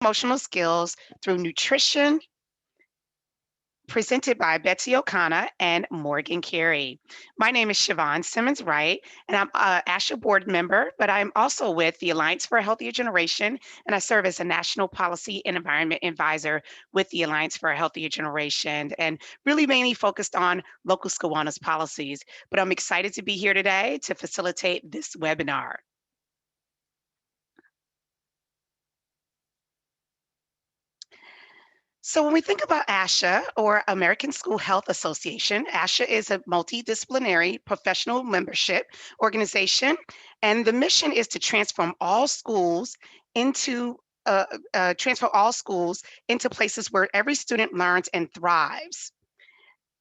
Emotional Skills Through Nutrition, presented by Betsy O'Connor and Morgan Carey. My name is Siobhan Simmons Wright, and I'm a ASHA board member, but I'm also with the Alliance for a Healthier Generation, and I serve as a national policy and environment advisor with the Alliance for a Healthier Generation, and really mainly focused on local school wellness policies. But I'm excited to be here today to facilitate this webinar. So when we think about ASHA, or American School Health Association, ASHA is a multidisciplinary professional membership organization, and the mission is to transform all schools into places where every student learns and thrives.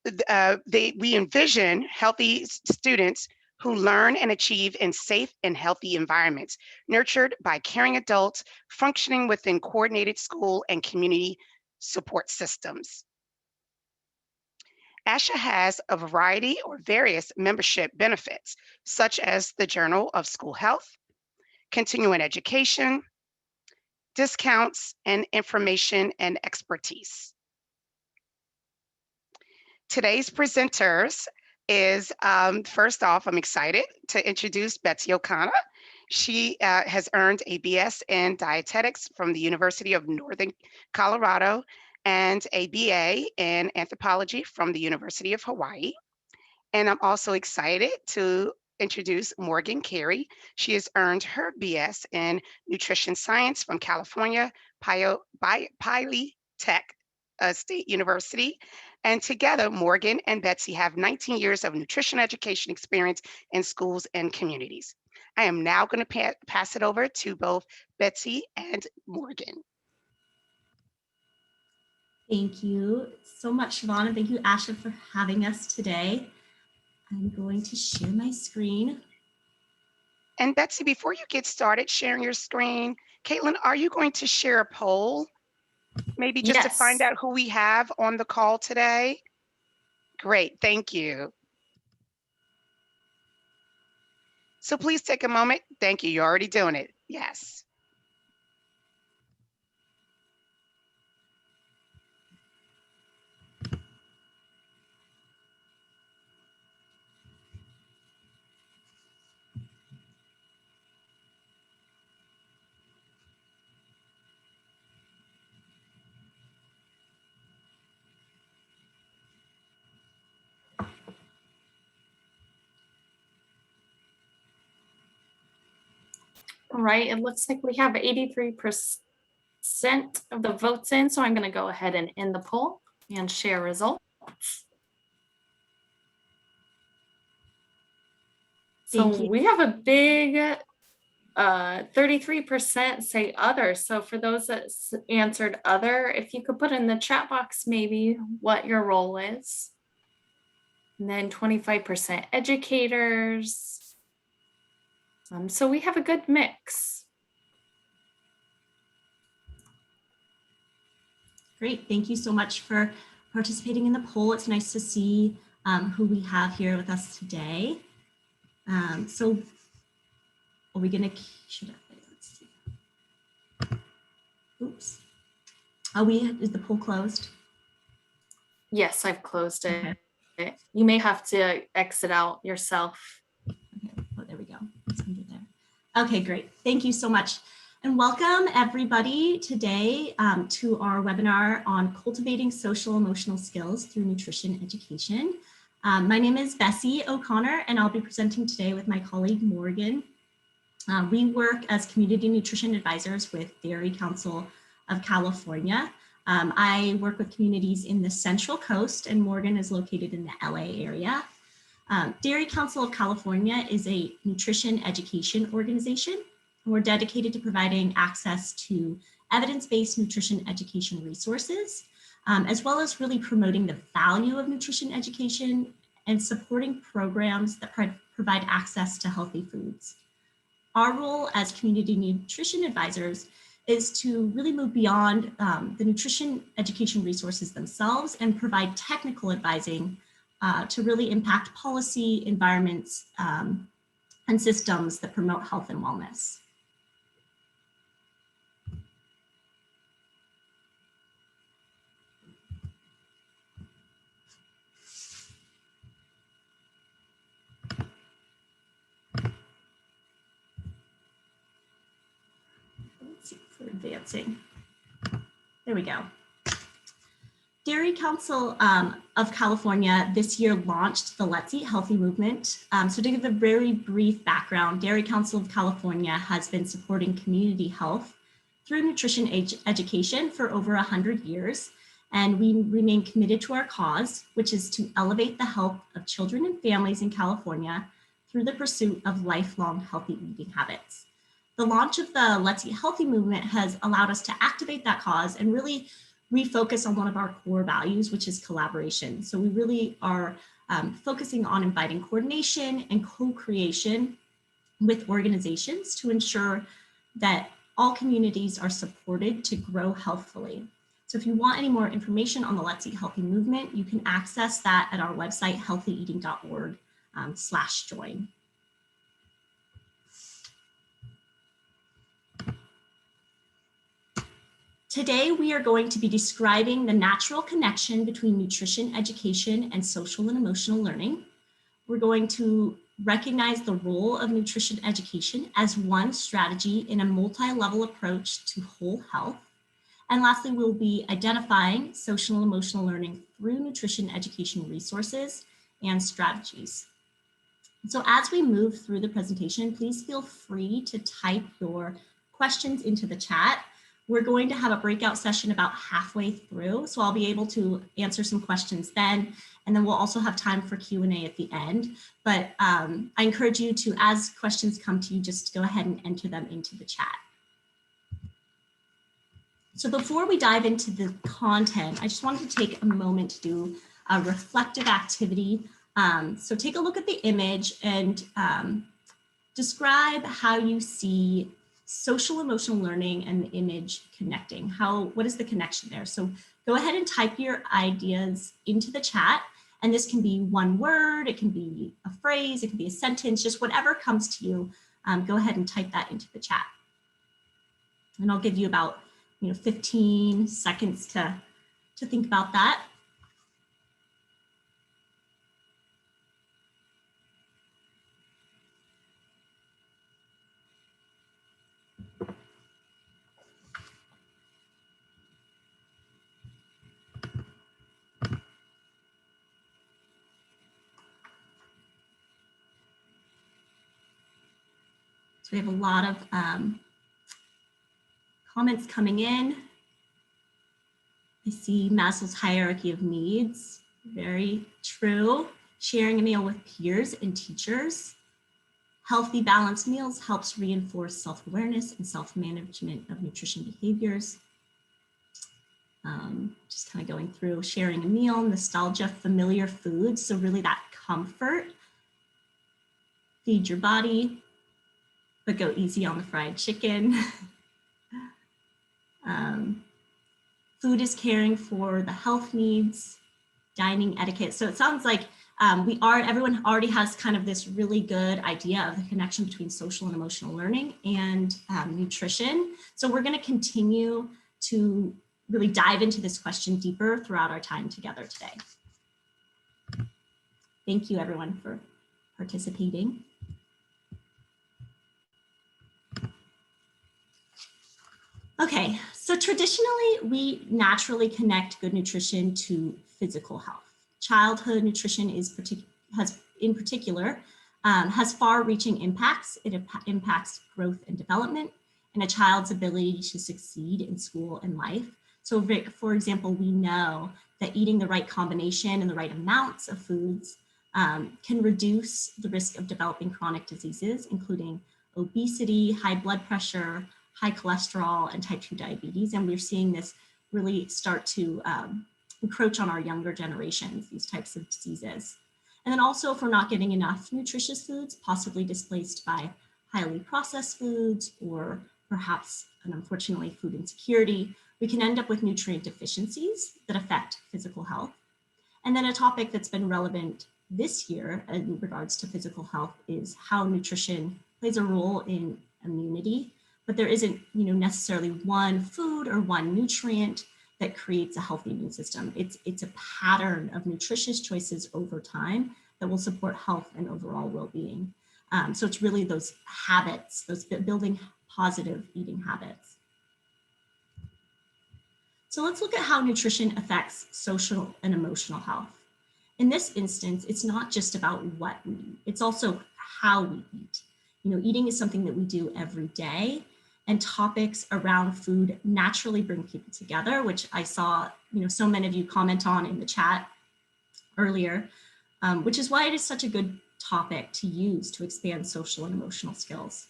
We envision healthy students who learn and achieve in safe and healthy environments, nurtured by caring adults, functioning within coordinated school and community support systems. ASHA has a variety or various membership benefits, such as the Journal of School Health, continuing education, discounts, and information and expertise. Today's presenters is, first off, I'm excited to introduce Betsy O'Connor. She has earned a BS in dietetics from the University of Northern Colorado and a BA in anthropology from the University of Hawaii. And I'm also excited to introduce Morgan Carey. She has earned her BS in nutrition science from California Polytechnic State University. And together, Morgan and Betsy have 19 years of nutrition education experience in schools and communities. I am now going to pass it over to both Betsy and Morgan. Thank you so much, Siobhan, and thank you, ASHA, for having us today. I'm going to share my screen. And Betsy, before you get started sharing your screen, Caitlin, are you going to share a poll? Maybe just to find out who we have on the call today? Great, thank you. So please take a moment. Thank you, you're already doing it. Yes. All right, it looks like we have 83% of the votes in, so I'm going to go ahead and end the poll and share results. So we have a big 33% say other. So for those that answered other, if you could put in the chat box maybe what your role is. And then 25% educators. So we have a good mix. Great, thank you so much for participating in the poll. It's nice to see who we have here with us today. So are we gonna, let's see. Oops. Is the poll closed? Yes, I've closed it. Okay. You may have to exit out yourself. Okay, oh, there we go. It's under there. Okay, great. Thank you so much. And welcome everybody today to our webinar on cultivating social emotional skills through nutrition education. My name is Bessie O'Connor, and I'll be presenting today with my colleague Morgan. We work as community nutrition advisors with Dairy Council of California. I work with communities in the Central Coast, and Morgan is located in the LA area. Dairy Council of California is a nutrition education organization. We're dedicated to providing access to evidence-based nutrition education resources, as well as really promoting the value of nutrition education and supporting programs that provide access to healthy foods. Our role as community nutrition advisors is to really move beyond the nutrition education resources themselves and provide technical advising to really impact policy, environments, and systems that promote health and wellness. Let's see if we're advancing. There we go. Dairy Council of California this year launched the Let's Eat Healthy movement. So to give a very brief background, Dairy Council of California has been supporting community health through nutrition education for over 100 years. And we remain committed to our cause, which is to elevate the health of children and families in California through the pursuit of lifelong healthy eating habits. The launch of the Let's Eat Healthy movement has allowed us to activate that cause and really refocus on one of our core values, which is collaboration. So we really are focusing on inviting coordination and co-creation with organizations to ensure that all communities are supported to grow healthfully. So if you want any more information on the Let's Eat Healthy movement, you can access that at our website, healthyeating.org/join. Today, we are going to be describing the natural connection between nutrition education and social and emotional learning. We're going to recognize the role of nutrition education as one strategy in a multi-level approach to whole health. And lastly, we'll be identifying social and emotional learning through nutrition education resources and strategies. So as we move through the presentation, please feel free to type your questions into the chat. We're going to have a breakout session about halfway through, so I'll be able to answer some questions then, and then we'll also have time for Q&A at the end. But I encourage you to, as questions come to you, just go ahead and enter them into the chat. So before we dive into the content, I just wanted to take a moment to do a reflective activity. So take a look at the image and describe how you see social emotional learning and the image connecting. What is the connection there? So go ahead and type your ideas into the chat. And this can be one word, it can be a phrase, it can be a sentence, just whatever comes to you. Go ahead and type that into the chat. And I'll give you about 15 seconds to think about that. So we have a lot of comments coming in. I see Maslow's hierarchy of needs, very true. Sharing a meal with peers and teachers. Healthy, balanced meals helps reinforce self-awareness and self-management of nutrition behaviors. Just kind of going through sharing a meal, nostalgia, familiar foods. So really that comfort. Feed your body, but go easy on the fried chicken. Food is caring for the health needs, dining etiquette. So it sounds like everyone already has kind of this really good idea of the connection between social and emotional learning and nutrition. So we're going to continue to really dive into this question deeper throughout our time together today. Thank you everyone for participating. Okay, so traditionally, we naturally connect good nutrition to physical health. Childhood nutrition has far-reaching impacts. It impacts growth and development and a child's ability to succeed in school and life. So for example, we know that eating the right combination and the right amounts of foods can reduce the risk of developing chronic diseases, including obesity, high blood pressure, high cholesterol, and type 2 diabetes. And we're seeing this really start to encroach on our younger generations, these types of diseases. And then also if we're not getting enough nutritious foods, possibly displaced by highly processed foods or perhaps, and unfortunately, food insecurity, we can end up with nutrient deficiencies that affect physical health. And then a topic that's been relevant this year in regards to physical health is how nutrition plays a role in immunity. But there isn't necessarily one food or one nutrient that creates a healthy immune system. It's a pattern of nutritious choices over time that will support health and overall well-being. So it's really those habits, those building positive eating habits. So let's look at how nutrition affects social and emotional health. In this instance, it's not just about what we eat, it's also how we eat. Eating is something that we do every day, and topics around food naturally bring people together, which I saw, so many of you comment on in the chat earlier, which is why it is such a good topic to use to expand social and emotional skills.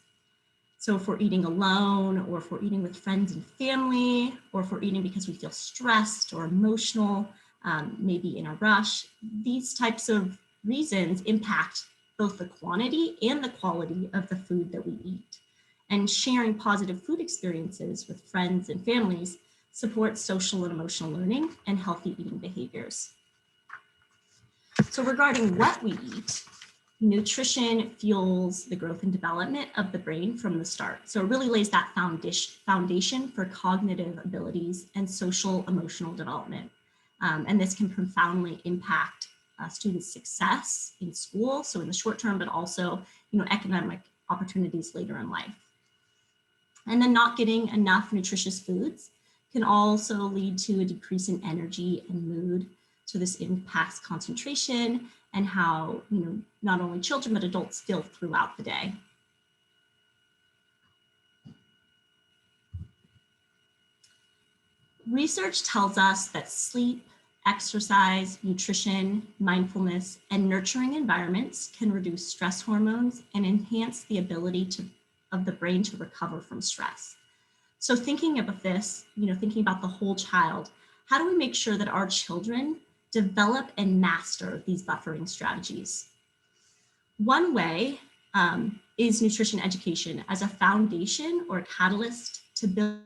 So if we're eating alone, or if we're eating with friends and family, or if we're eating because we feel stressed or emotional, maybe in a rush, these types of reasons impact both the quantity and the quality of the food that we eat. And sharing positive food experiences with friends and families supports social and emotional learning and healthy eating behaviors. So regarding what we eat, nutrition fuels the growth and development of the brain from the start. So it really lays that foundation for cognitive abilities and social emotional development. And this can profoundly impact students' success in school, so in the short term, but also academic opportunities later in life. And then not getting enough nutritious foods can also lead to a decrease in energy and mood. So this impacts concentration and how not only children but adults feel throughout the day. Research tells us that sleep, exercise, nutrition, mindfulness, and nurturing environments can reduce stress hormones and enhance the ability of the brain to recover from stress. So thinking about this, thinking about the whole child, how do we make sure that our children develop and master these buffering strategies? One way is nutrition education as a foundation or catalyst to build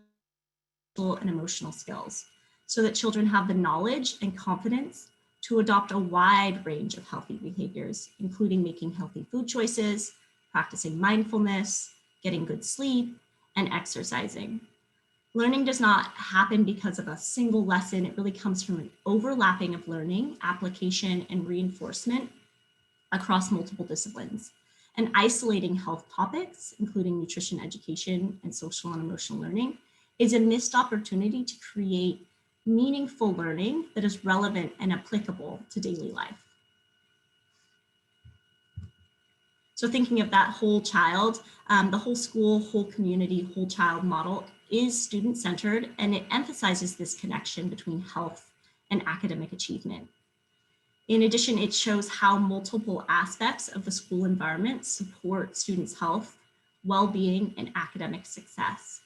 social and emotional skills so that children have the knowledge and confidence to adopt a wide range of healthy behaviors, including making healthy food choices, practicing mindfulness, getting good sleep, and exercising. Learning does not happen because of a single lesson. It really comes from an overlapping of learning, application, and reinforcement across multiple disciplines. And isolating health topics, including nutrition education and social and emotional learning, is a missed opportunity to create meaningful learning that is relevant and applicable to daily life. So thinking of that whole child, the whole school, whole community, whole child model is student-centered, and it emphasizes this connection between health and academic achievement. In addition, it shows how multiple aspects of the school environment support students' health, well-being, and academic success.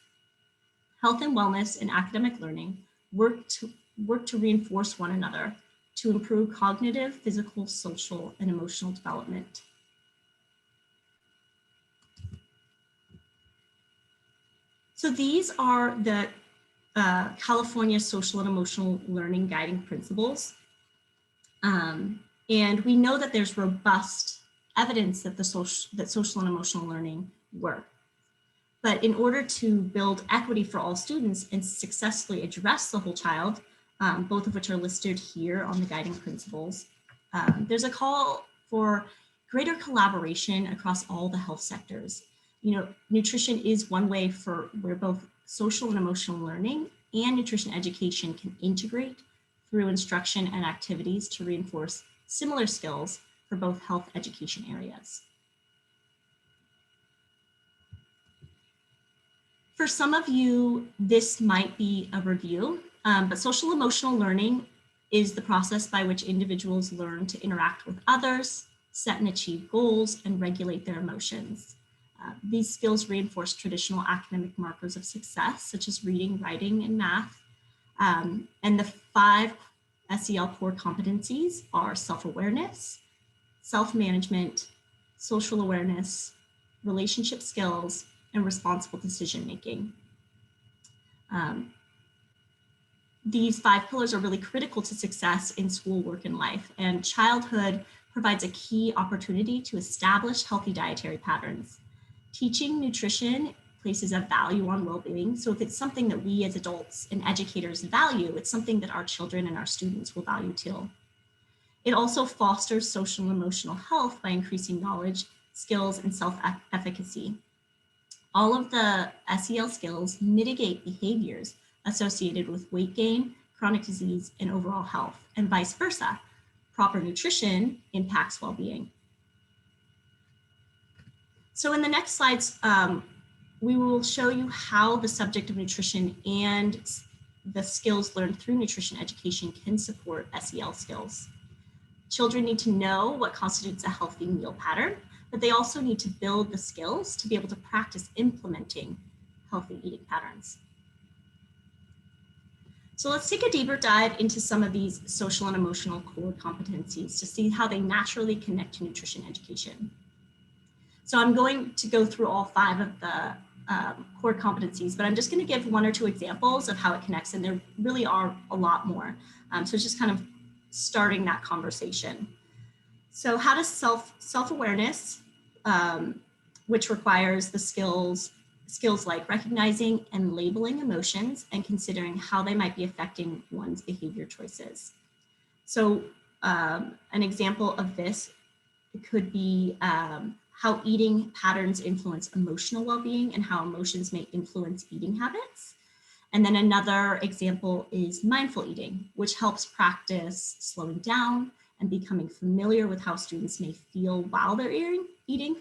Health and wellness and academic learning work to reinforce one another to improve cognitive, physical, social, and emotional development. So these are the California Social and Emotional Learning Guiding Principles. And we know that there's robust evidence that social and emotional learning work. But in order to build equity for all students and successfully address the whole child, both of which are listed here on the guiding principles, there's a call for greater collaboration across all the health sectors. Nutrition is one way where both social and emotional learning and nutrition education can integrate through instruction and activities to reinforce similar skills for both health education areas. For some of you, this might be a review, but social emotional learning is the process by which individuals learn to interact with others, set and achieve goals, and regulate their emotions. These skills reinforce traditional academic markers of success, such as reading, writing, and math. And the 5 SEL core competencies are self-awareness, self-management, social awareness, relationship skills, and responsible decision-making. These 5 pillars are really critical to success in school, work, and life, and childhood provides a key opportunity to establish healthy dietary patterns. Teaching nutrition places a value on well-being, so if it's something that we as adults and educators value, it's something that our children and our students will value too. It also fosters social and emotional health by increasing knowledge, skills, and self-efficacy. All of the SEL skills mitigate behaviors associated with weight gain, chronic disease, and overall health, and vice versa. Proper nutrition impacts well-being. So in the next slides, we will show you how the subject of nutrition and the skills learned through nutrition education can support SEL skills. Children need to know what constitutes a healthy meal pattern, but they also need to build the skills to be able to practice implementing healthy eating patterns. So let's take a deeper dive into some of these social and emotional core competencies to see how they naturally connect to nutrition education. So I'm going to go through all 5 of the core competencies, but I'm just going to give 1 or 2 examples of how it connects, and there really are a lot more. So it's just kind of starting that conversation. So how does self-awareness, which requires the skills like recognizing and labeling emotions and considering how they might be affecting one's behavior choices. So an example of this could be how eating patterns influence emotional well-being and how emotions may influence eating habits. And then another example is mindful eating, which helps practice slowing down and becoming familiar with how students may feel while they're eating,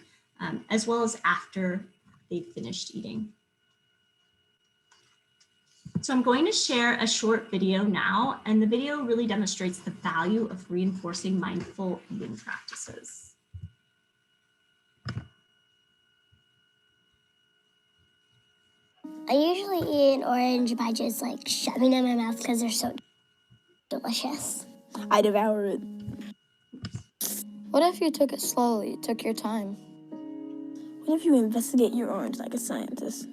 as well as after they've finished eating. So I'm going to share a short video now, and the video really demonstrates the value of reinforcing mindful eating practices. I usually eat an orange by just like shoving it in my mouth because they're so delicious. I devour it. What if you took it slowly, took your time? What if you investigate your orange like a scientist?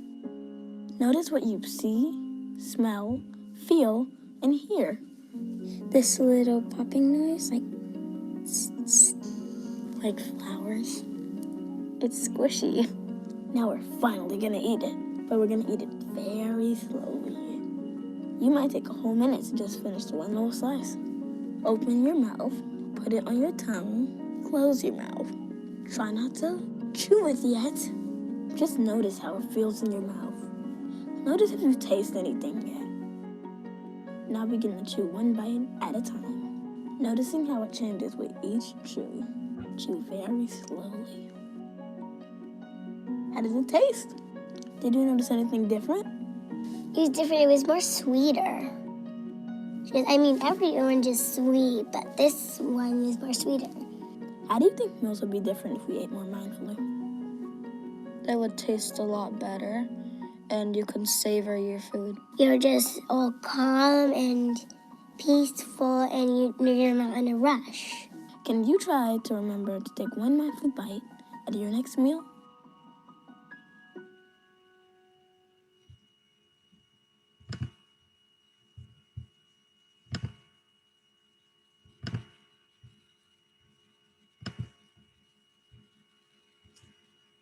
Notice what you see, smell, feel, and hear. This little popping noise, like flowers. It's squishy. Now we're finally gonna eat it, but we're gonna eat it very slowly. You might take a whole minute to just finish one little slice. Open your mouth, put it on your tongue, close your mouth. Try not to chew it yet. Just notice how it feels in your mouth. Notice if you taste anything yet. Now begin to chew one bite at a time, noticing how it changes with each chew. Chew very slowly. How does it taste? Did you notice anything different? It was different. It was more sweeter. Because, I mean, every orange is sweet, but this one is more sweeter. How do you think meals would be different if we ate more mindfully? They would taste a lot better, and you could savor your food. You're just all calm and peaceful, and you're not in a rush. Can you try to remember to take one mindful bite at your next meal?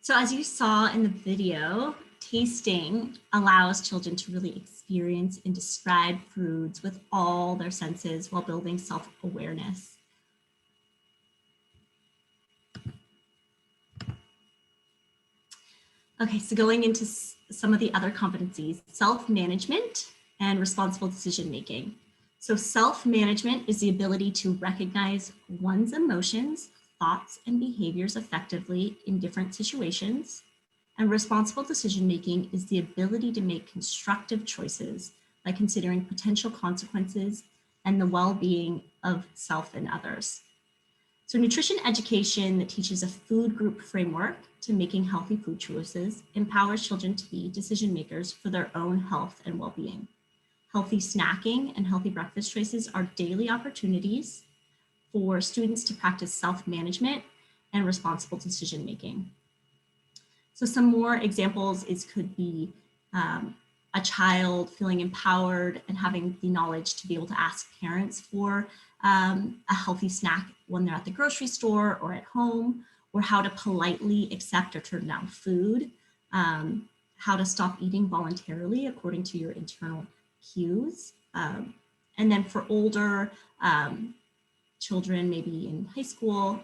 So as you saw in the video, tasting allows children to really experience and describe foods with all their senses while building self-awareness. Okay, so going into some of the other competencies, self-management and responsible decision-making. So self-management is the ability to recognize one's emotions, thoughts, and behaviors effectively in different situations. And responsible decision-making is the ability to make constructive choices by considering potential consequences and the well-being of self and others. So nutrition education that teaches a food group framework to making healthy food choices empowers children to be decision makers for their own health and well-being. Healthy snacking and healthy breakfast choices are daily opportunities for students to practice self-management and responsible decision-making. So some more examples could be a child feeling empowered and having the knowledge to be able to ask parents for a healthy snack when they're at the grocery store or at home, or how to politely accept or turn down food, how to stop eating voluntarily according to your internal cues. And then for older children, maybe in high school,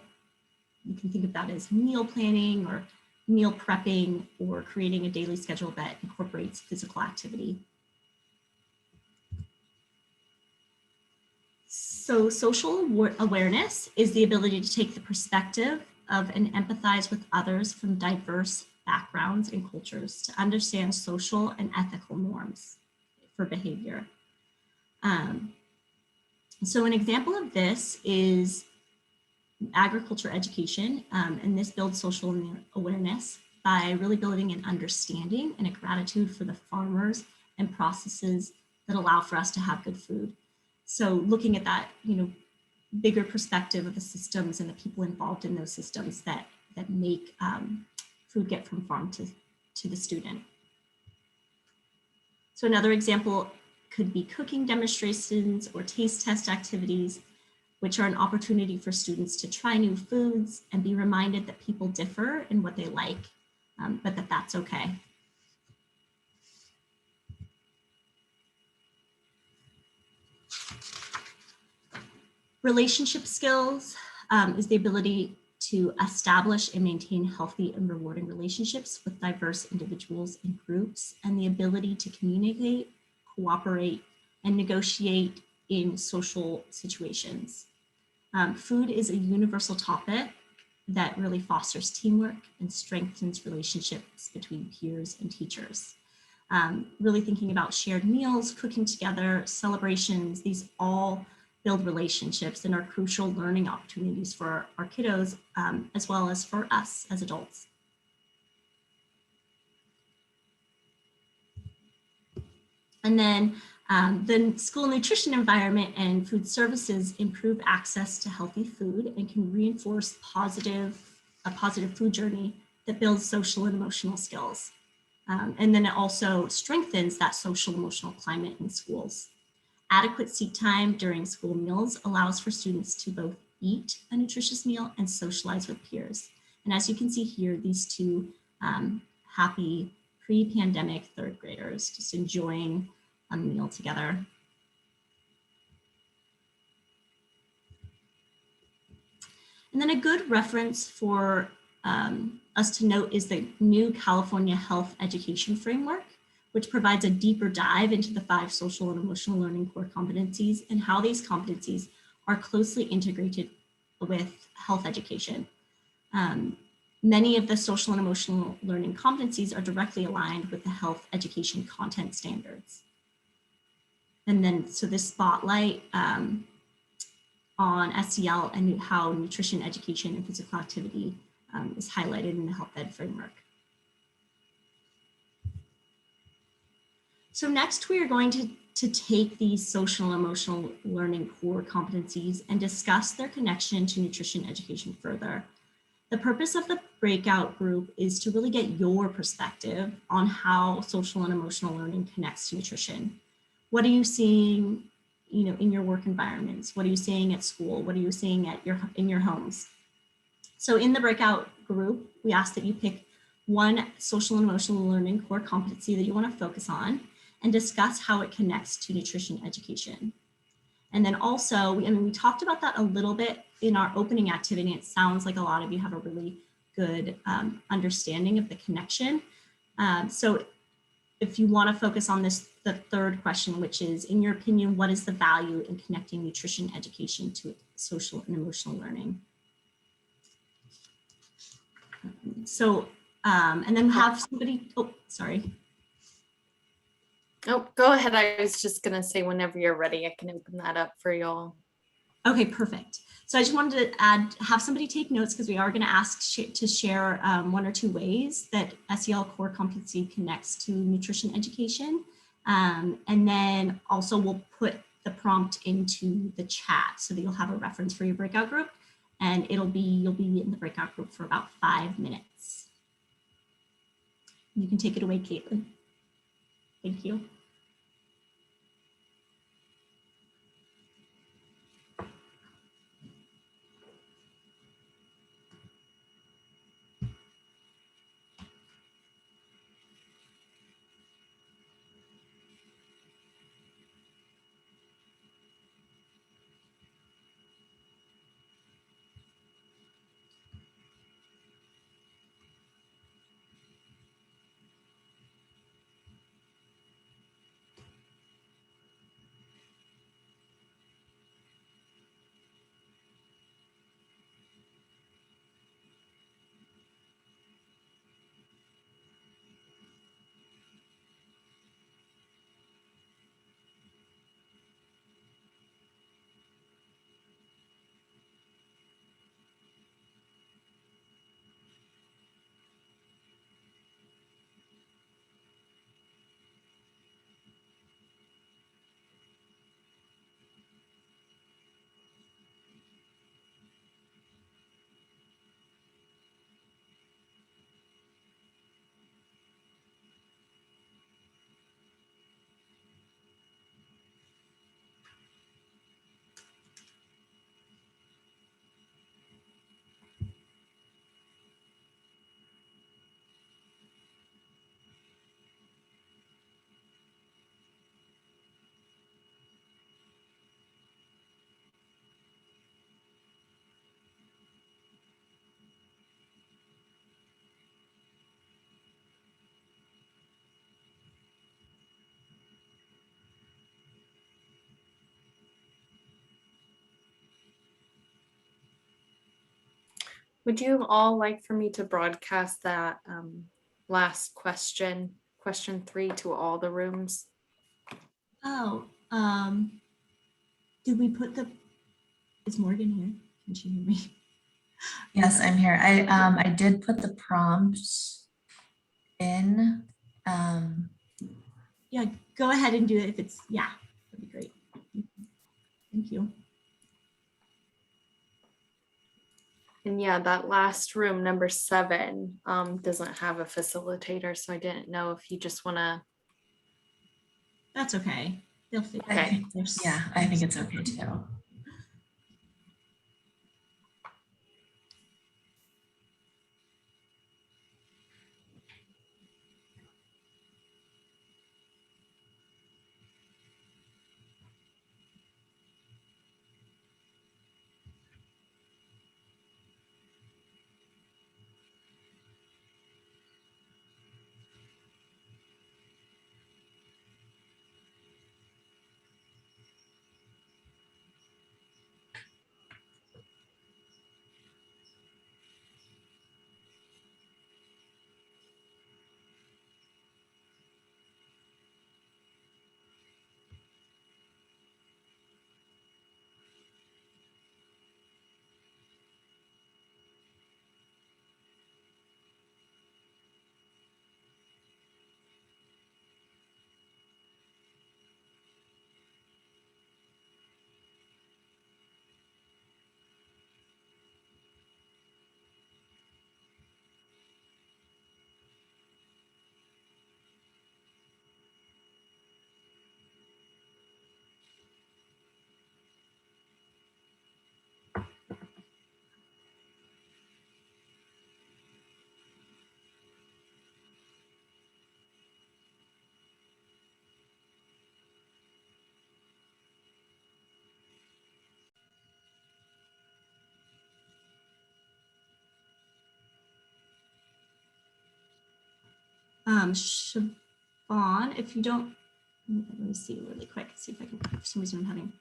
you can think of that as meal planning or meal prepping or creating a daily schedule that incorporates physical activity. So social awareness is the ability to take the perspective of and empathize with others from diverse backgrounds and cultures to understand social and ethical norms for behavior. So an example of this is agriculture education, and this builds social awareness by really building an understanding and a gratitude for the farmers and processes that allow for us to have good food. So looking at that, bigger perspective of the systems and the people involved in those systems that make food get from farm to the student. So another example could be cooking demonstrations or taste test activities, which are an opportunity for students to try new foods and be reminded that people differ in what they like, but that's okay. Relationship skills is the ability to establish and maintain healthy and rewarding relationships with diverse individuals and groups, and the ability to communicate, cooperate, and negotiate in social situations. Food is a universal topic that really fosters teamwork and strengthens relationships between peers and teachers. Really thinking about shared meals, cooking together, celebrations, these all build relationships and are crucial learning opportunities for our kiddos, as well as for us as adults. And then the school nutrition environment and food services improve access to healthy food and can reinforce a positive food journey that builds social and emotional skills. And then it also strengthens that social emotional climate in schools. Adequate seat time during school meals allows for students to both eat a nutritious meal and socialize with peers. And as you can see here, these two happy pre-pandemic third graders just enjoying a meal together. And then a good reference for us to note is the new California Health Education Framework, which provides a deeper dive into the 5 social and emotional learning core competencies and how these competencies are closely integrated with health education. Many of the social and emotional learning competencies are directly aligned with the health education content standards. And then, so this spotlight on SEL and how nutrition education and physical activity is highlighted in the health ed framework. So next we are going to take these social and emotional learning core competencies and discuss their connection to nutrition education further. The purpose of the breakout group is to really get your perspective on how social and emotional learning connects to nutrition. What are you seeing, in your work environments? What are you seeing at school? What are you seeing in your homes? So in the breakout group, we ask that you pick one social and emotional learning core competency that you want to focus on and discuss how it connects to nutrition education. And then also, we talked about that a little bit in our opening activity. It sounds like a lot of you have a really good understanding of the connection. So if you want to focus on this, the third question, which is, in your opinion, what is the value in connecting nutrition education to social and emotional learning? So, and then have somebody, sorry. Oh, go ahead. I was just going to say, whenever you're ready, I can open that up for y'all. Okay, perfect. So I just wanted to have somebody take notes because we are going to ask to share 1 or 2 ways that SEL core competency connects to nutrition education. And then also we'll put the prompt into the chat so that you'll have a reference for your breakout group. And you'll be in the breakout group for about 5 minutes. You can take it away, Caitlin. Thank you. Would you all like for me to broadcast that last question 3 to all the rooms? Oh, did we put is Morgan here? Can she hear me? Yes, I'm here. I did put the prompts in. Yeah, go ahead and do it if it's, yeah, that'd be great. Thank you. And yeah, that last room, number 7, doesn't have a facilitator, so I didn't know if you just want to. That's okay. They'll figure I it out. think, yeah, I think it's okay too. Siobhan, if you don't, let me see really quick, see if I can, for some reason I'm having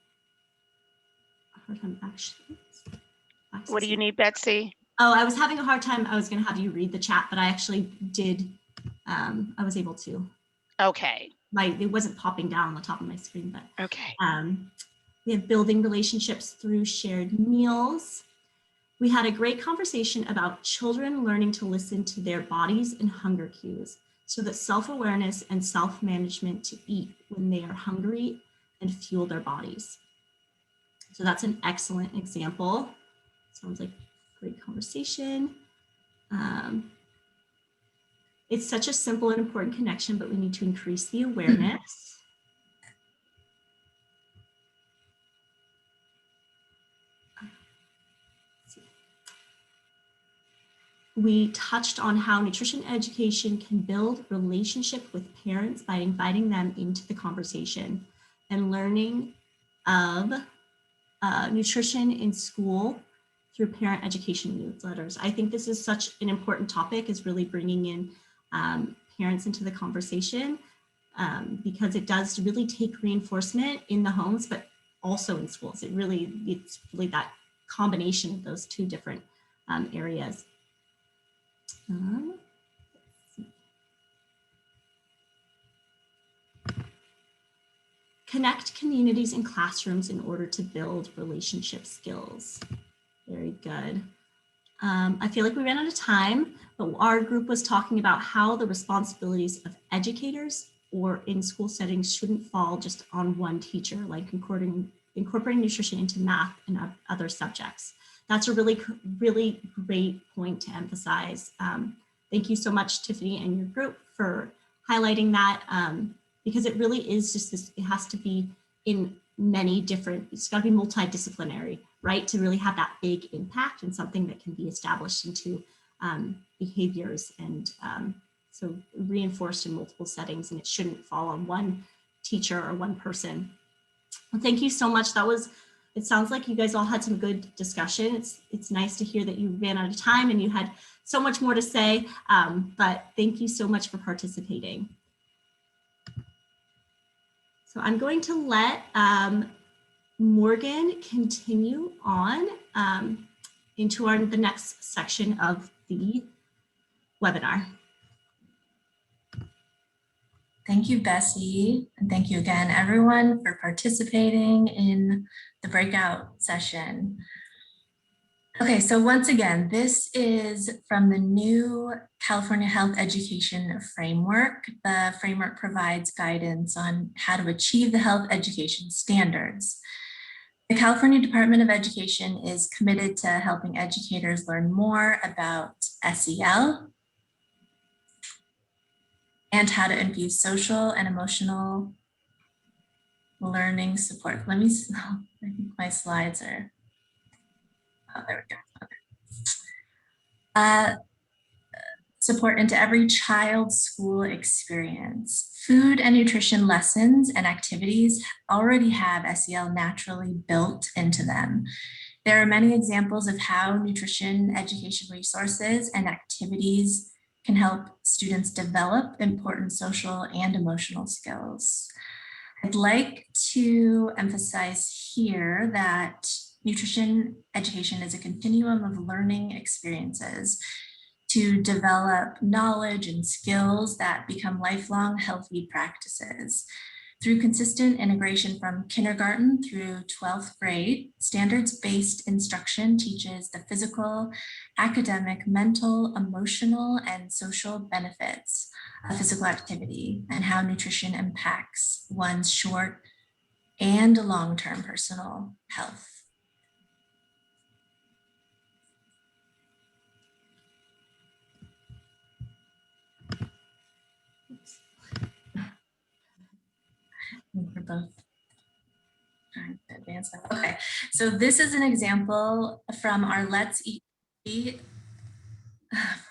a hard time actually. What do you need, Betsy? Oh, I was having a hard time. I was going to have you read the chat, but I actually did. I was able to. Okay. It wasn't popping down on the top of my screen, but Okay. we have building relationships through shared meals. We had a great conversation about children learning to listen to their bodies and hunger cues so that self-awareness and self-management to eat when they are hungry and fuel their bodies. So that's an excellent example. Sounds like a great conversation. It's such a simple and important connection, but we need to increase the awareness. We touched on how nutrition education can build relationship with parents by inviting them into the conversation and learning of nutrition in school through parent education newsletters. I think this is such an important topic, is really bringing in parents into the conversation because it does really take reinforcement in the homes, but also in schools. It's really that combination of those two different areas. Connect communities and classrooms in order to build relationship skills. Very good. I feel like we ran out of time, but our group was talking about how the responsibilities of educators or in school settings shouldn't fall just on one teacher, like incorporating nutrition into math and other subjects. That's a really, really great point to emphasize. Thank you so much, Tiffany, and your group for highlighting that because it really is just this, it has to be in many different, it's got to be multidisciplinary, right? To really have that big impact and something that can be established into behaviors and so reinforced in multiple settings, and it shouldn't fall on one teacher or one person. Well, thank you so much. It sounds like you guys all had some good discussion. It's nice to hear that you ran out of time and you had so much more to say, but thank you so much for participating. So I'm going to let Morgan continue on into the next section of the webinar. Thank you, Bessie. And thank you again, everyone, for participating in the breakout session. Okay, so once again, this is from the new California Health Education Framework. The framework provides guidance on how to achieve the health education standards. The California Department of Education is committed to helping educators learn more about SEL and how to infuse social and emotional learning support. Let me see, I think my slides are, oh, there we go. Okay. Support into every child's school experience. Food and nutrition lessons and activities already have SEL naturally built into them. There are many examples of how nutrition education resources and activities can help students develop important social and emotional skills. I'd like to emphasize here that nutrition education is a continuum of learning experiences to develop knowledge and skills that become lifelong healthy practices. Through consistent integration from kindergarten through 12th grade, standards-based instruction teaches the physical, academic, mental, emotional, and social benefits of physical activity and how nutrition impacts one's short and long-term personal health. We're both trying to advance that. Okay, so this is an example from our Let's Eat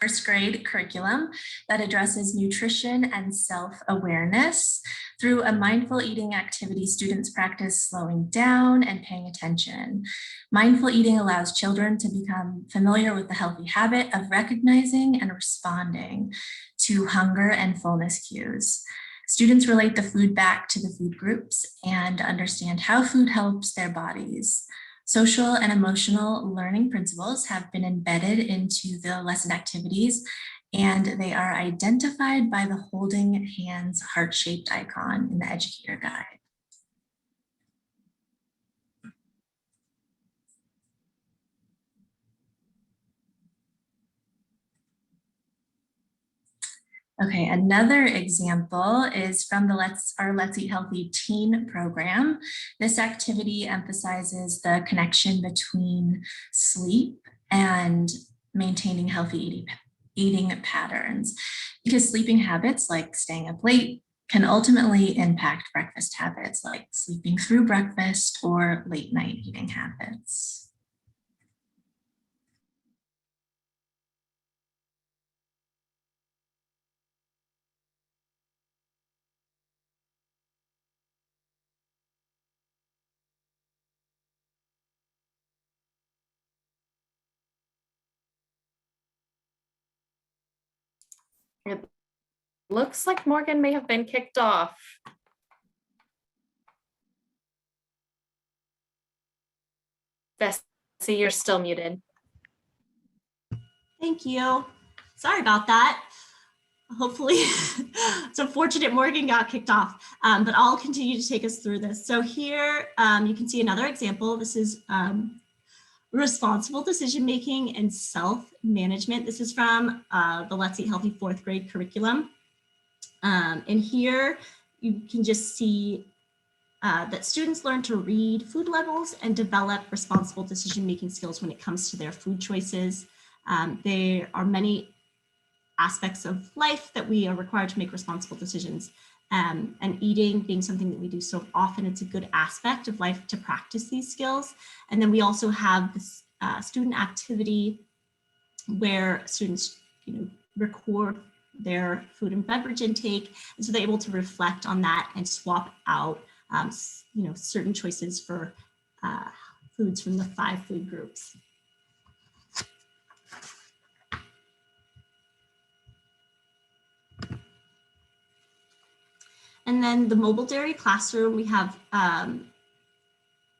first grade curriculum that addresses nutrition and self-awareness. Through a mindful eating activity, students practice slowing down and paying attention. Mindful eating allows children to become familiar with the healthy habit of recognizing and responding to hunger and fullness cues. Students relate the food back to the food groups and understand how food helps their bodies. Social and emotional learning principles have been embedded into the lesson activities, and they are identified by the holding hands heart-shaped icon in the educator guide. Okay, another example is from the our Let's Eat Healthy teen program. This activity emphasizes the connection between sleep and maintaining healthy eating patterns, because sleeping habits like staying up late can ultimately impact breakfast habits like sleeping through breakfast or late night eating habits. It looks like Morgan may have been kicked off. Bessie, you're still muted. Thank you. Sorry about that. Hopefully, it's unfortunate Morgan got kicked off, but I'll continue to take us through this. So here you can see another example. This is responsible decision-making and self-management. This is from the Let's Eat Healthy fourth grade curriculum. And here you can just see that students learn to read food labels and develop responsible decision-making skills when it comes to their food choices. There are many aspects of life that we are required to make responsible decisions, and eating being something that we do so often, it's a good aspect of life to practice these skills. And then we also have this student activity where students record their food and beverage intake, and so they're able to reflect on that and swap out certain choices for foods from the 5 food groups. And then the mobile dairy classroom, we have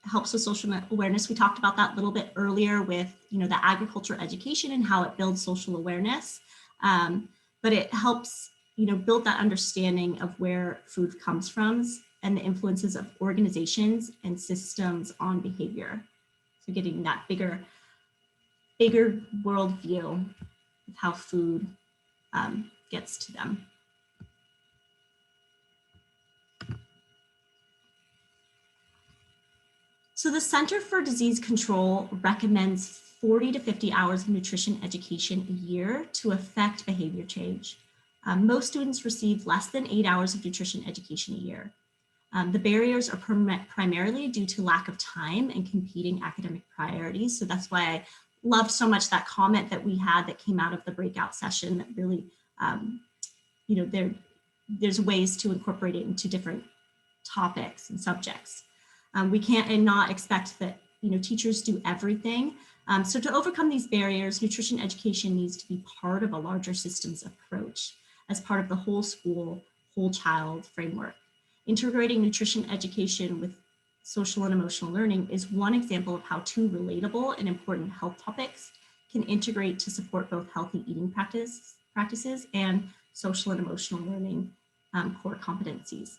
helps with social awareness. We talked about that a little bit earlier with, the agriculture education and how it builds social awareness. But it helps, build that understanding of where food comes from and the influences of organizations and systems on behavior. So getting that bigger worldview of how food gets to them. So the Center for Disease Control recommends 40 to 50 hours of nutrition education a year to affect behavior change. Most students receive less than 8 hours of nutrition education a year. The barriers are primarily due to lack of time and competing academic priorities. So that's why I loved so much that comment that we had that came out of the breakout session that really, there's ways to incorporate it into different topics and subjects. We can't and not expect that teachers do everything. So to overcome these barriers, nutrition education needs to be part of a larger systems approach as part of the whole school, whole child framework. Integrating nutrition education with social and emotional learning is one example of how two relatable and important health topics can integrate to support both healthy eating practices and social and emotional learning core competencies.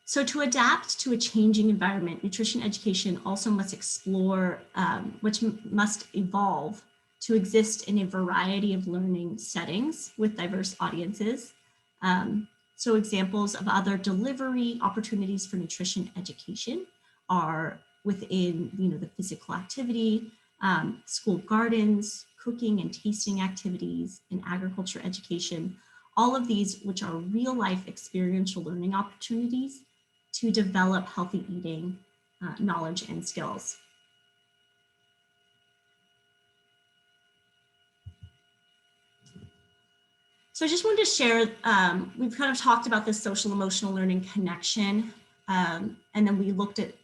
So to adapt to a changing environment, nutrition education also must explore, which must evolve to exist in a variety of learning settings with diverse audiences. So examples of other delivery opportunities for nutrition education are within the physical activity, school gardens, cooking and tasting activities, and agriculture education. All of these, which are real life experiential learning opportunities to develop healthy eating knowledge and skills. So I just wanted to share, we've kind of talked about this social emotional learning connection, and then we looked at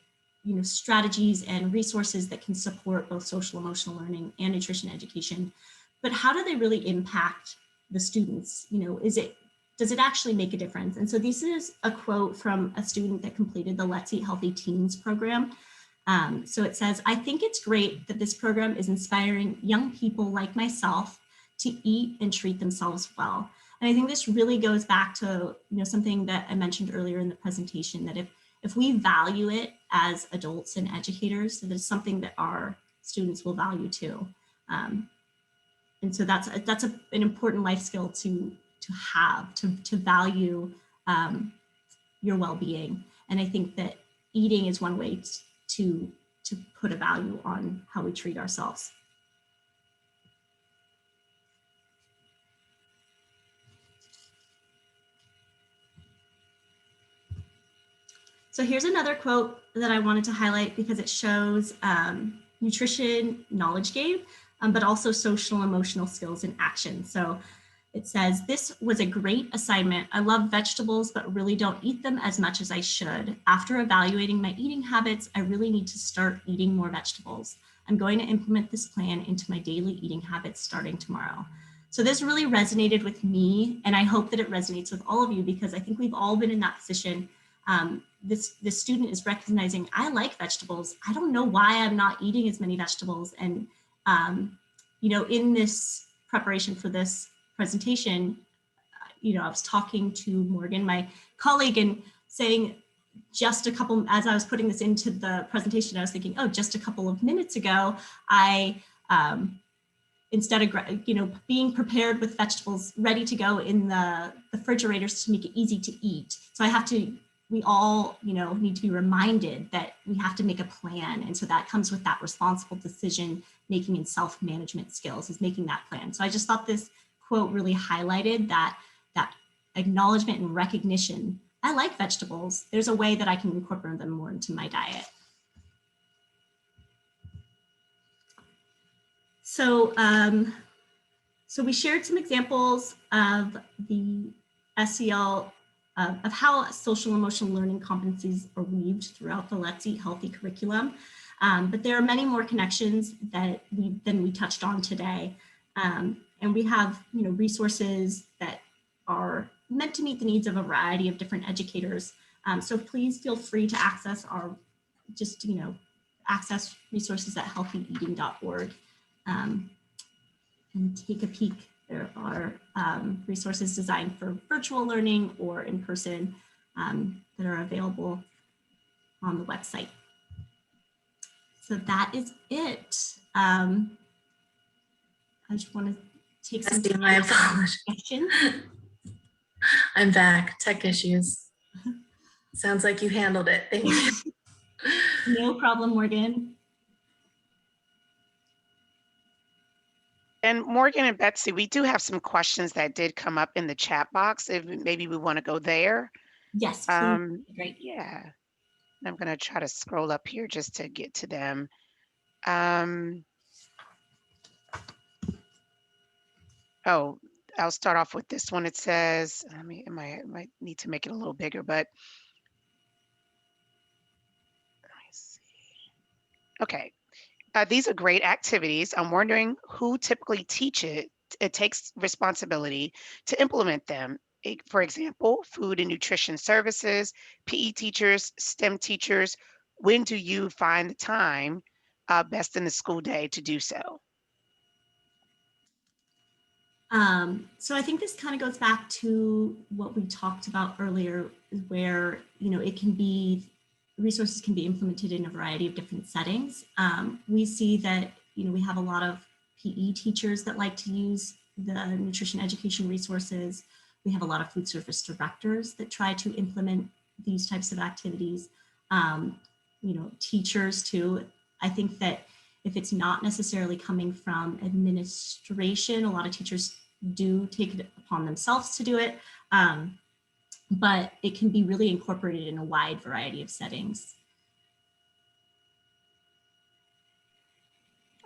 strategies and resources that can support both social emotional learning and nutrition education. But how do they really impact the students? Does it actually make a difference? And so this is a quote from a student that completed the Let's Eat Healthy Teens program. So it says, "I think it's great that this program is inspiring young people like myself to eat and treat themselves well." And I think this really goes back to something that I mentioned earlier in the presentation, that if we value it as adults and educators, that it's something that our students will value too. And so that's an important life skill to have, to value your well-being. And I think that eating is one way to put a value on how we treat ourselves. So here's another quote that I wanted to highlight because it shows nutrition knowledge gain, but also social emotional skills in action. So it says, "This was a great assignment. I love vegetables, but really don't eat them as much as I should. After evaluating my eating habits, I really need to start eating more vegetables. I'm going to implement this plan into my daily eating habits starting tomorrow." So this really resonated with me, and I hope that it resonates with all of you, because I think we've all been in that position. This student is recognizing, I like vegetables. I don't know why I'm not eating as many vegetables. And in this preparation for this presentation, I was talking to Morgan, my colleague, and saying just a couple, as I was putting this into the presentation, I was thinking, oh, just a couple of minutes ago, I, instead of, being prepared with vegetables ready to go in the refrigerators to make it easy to eat. So we all, need to be reminded that we have to make a plan. And so that comes with that responsible decision making and self-management skills, is making that plan. So I just thought this quote really highlighted that acknowledgement and recognition. I like vegetables. There's a way that I can incorporate them more into my diet. So, so we shared some examples of the SEL, of how social emotional learning competencies are weaved throughout the Let's Eat Healthy curriculum. But there are many more connections than we touched on today. And we have resources that are meant to meet the needs of a variety of different educators. So please feel free to access our, access resources at healthyeating.org and take a peek. There are resources designed for virtual learning or in person that are available on the website. So that is it. I just want to take some time. My apologies. Questions. I'm back. Tech issues. Sounds like you handled it. Thank you. No problem, Morgan. And Morgan and Betsy, we do have some questions that did come up in the chat box. If maybe we want to go there. Yes, please. Great. Yeah. I'm going to try to scroll up here just to get to them. Oh, I'll start off with this one. It says, I might need to make it a little bigger, but let me see. Okay. These are great activities. I'm wondering who typically it takes responsibility to implement them. For example, food and nutrition services, PE teachers, STEM teachers. When do you find the time best in the school day to do so? So I think this kind of goes back to what we talked about earlier, where, resources can be implemented in a variety of different settings. We see that, we have a lot of PE teachers that like to use the nutrition education resources. We have a lot of food service directors that try to implement these types of activities. Teachers too. I think that if it's not necessarily coming from administration, a lot of teachers do take it upon themselves to do it, but it can be really incorporated in a wide variety of settings.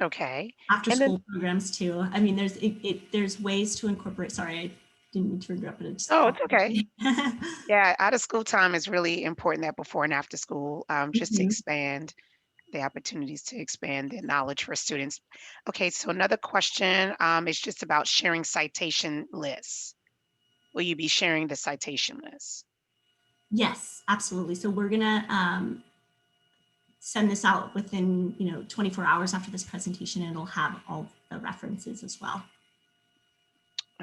Okay. After school programs too. I mean, there's ways to incorporate. Sorry, I didn't mean to interrupt, but it's okay. Yeah, out of school time is really important, that before and after school, just to expand the opportunities to expand the knowledge for students. Okay, so another question is just about sharing citation lists. Will you be sharing the citation list? Yes, absolutely. So we're gonna send this out within 24 hours after this presentation, and it'll have all the references as well.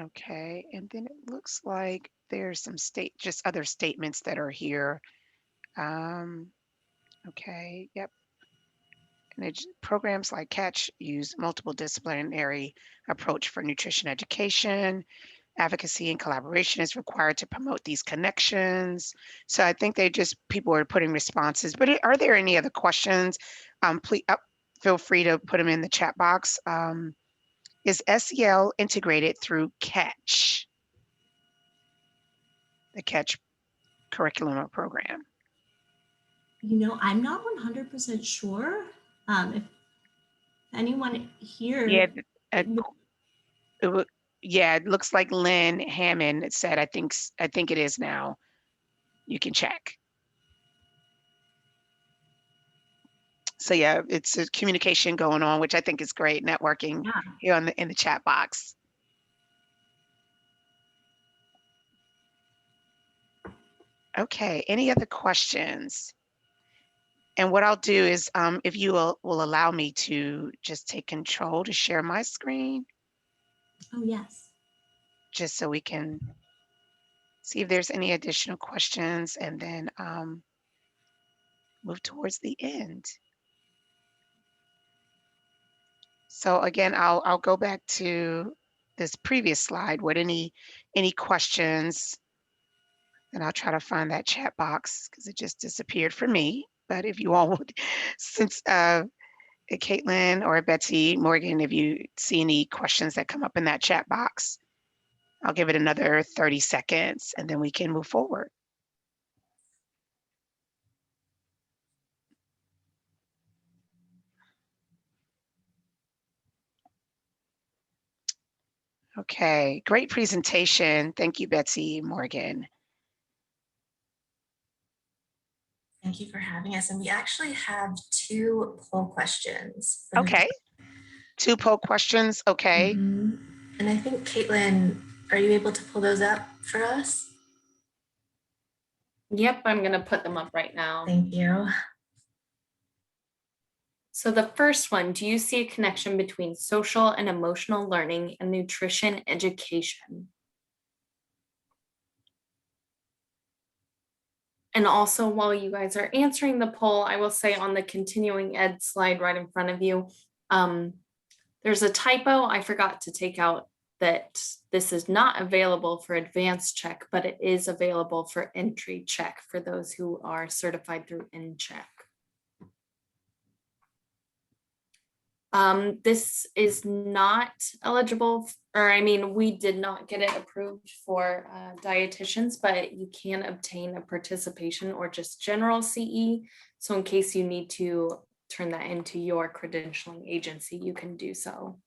Okay, and then it looks like there's some just other statements that are here. Okay, yep. And programs like Catch use multiple disciplinary approach for nutrition education. Advocacy and collaboration is required to promote these connections. So I think people are putting responses, but are there any other questions? Please feel free to put them in the chat box. Is SEL integrated through Catch, the Catch curriculum or program? I'm not 100% sure. If anyone here. Yeah, it looks like Lynn Hammond said, I think it is now. You can check. So yeah, it's a communication going on, which I think is great, networking here in the chat box. Okay, any other questions? And what I'll do is, if you will allow me to just take control to share my screen. Oh, yes. Just so we can see if there's any additional questions, and then move towards the end. So again, I'll go back to this previous slide with any questions, and I'll try to find that chat box because it just disappeared for me. But if you all would, since Caitlin or Betsy, Morgan, if you see any questions that come up in that chat box, I'll give it another 30 seconds and then we can move forward. Okay, great presentation. Thank you, Betsy, Morgan. Thank you for having us. And we actually have 2 poll questions. Okay, 2 poll questions, okay. And I think, Caitlin, are you able to pull those up for us? Yep, I'm going to put them up right now. Thank you. So the first one, do you see a connection between social and emotional learning and nutrition education? And also, while you guys are answering the poll, I will say on the continuing ed slide right in front of you, there's a typo. I forgot to take out that this is not available for advanced check, but it is available for entry check for those who are certified through InCheck. This is not eligible, or I mean, we did not get it approved for dietitians, but you can obtain a participation or just general CE. So in case you need to turn that into your credentialing agency, you can do so.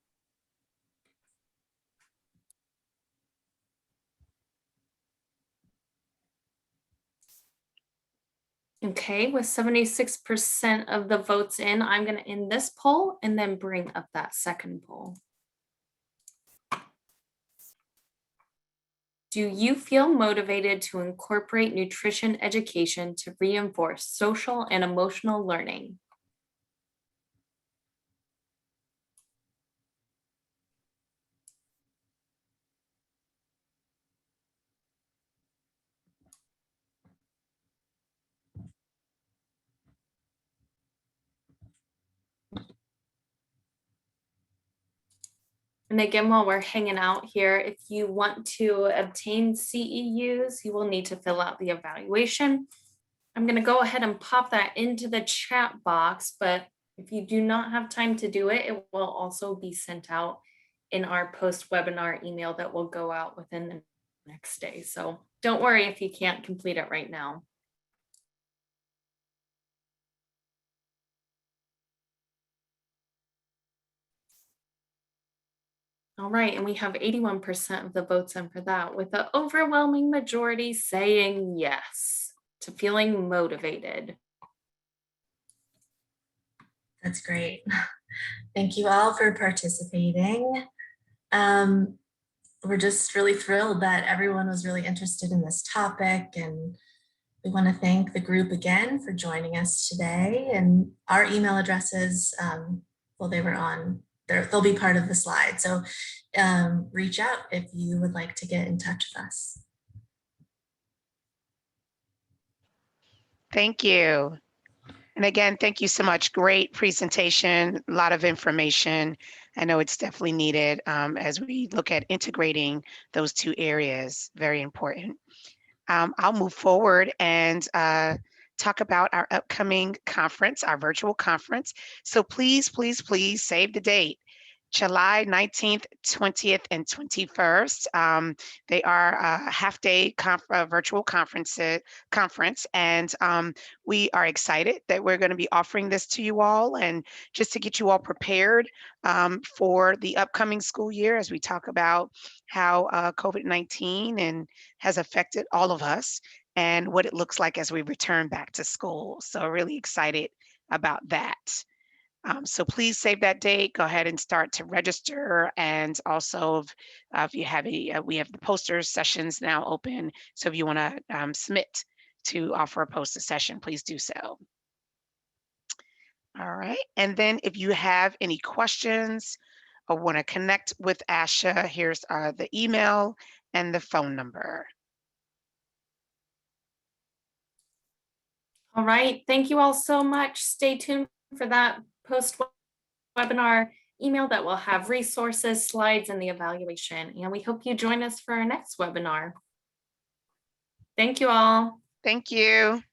Okay, with 76% of the votes in, I'm going to end this poll and then bring up that second poll. Do you feel motivated to incorporate nutrition education to reinforce social and emotional learning? And again, while we're hanging out here, if you want to obtain CEUs, you will need to fill out the evaluation. I'm going to go ahead and pop that into the chat box, but if you do not have time to do it, it will also be sent out in our post-webinar email that will go out within the next day. So don't worry if you can't complete it right now. All right, and we have 81% of the votes in for that, with the overwhelming majority saying yes to feeling motivated. That's great. Thank you all for participating. We're just really thrilled that everyone was really interested in this topic, and we want to thank the group again for joining us today. And our email addresses, well, they were on there, they'll be part of the slide. So reach out if you would like to get in touch with us. Thank you. And again, thank you so much. Great presentation, a lot of information. I know it's definitely needed as we look at integrating those two areas, very important. I'll move forward and talk about our upcoming conference, our virtual conference. So please, please, please save the date. July 19th, 20th, and 21st. They are a half-day virtual conference, and we are excited that we're going to be offering this to you all, and just to get you all prepared for the upcoming school year as we talk about how COVID-19 has affected all of us and what it looks like as we return back to school. So really excited about that. So please save that date, go ahead and start to register. And also if you have we have the poster sessions now open. So if you want to submit to offer a poster session, please do so. All right. And then if you have any questions or want to connect with ASHA, here's the email and the phone number. All right, thank you all so much. Stay tuned for that post-webinar email that will have resources, slides, and the evaluation. And we hope you join us for our next webinar. Thank you all. Thank you.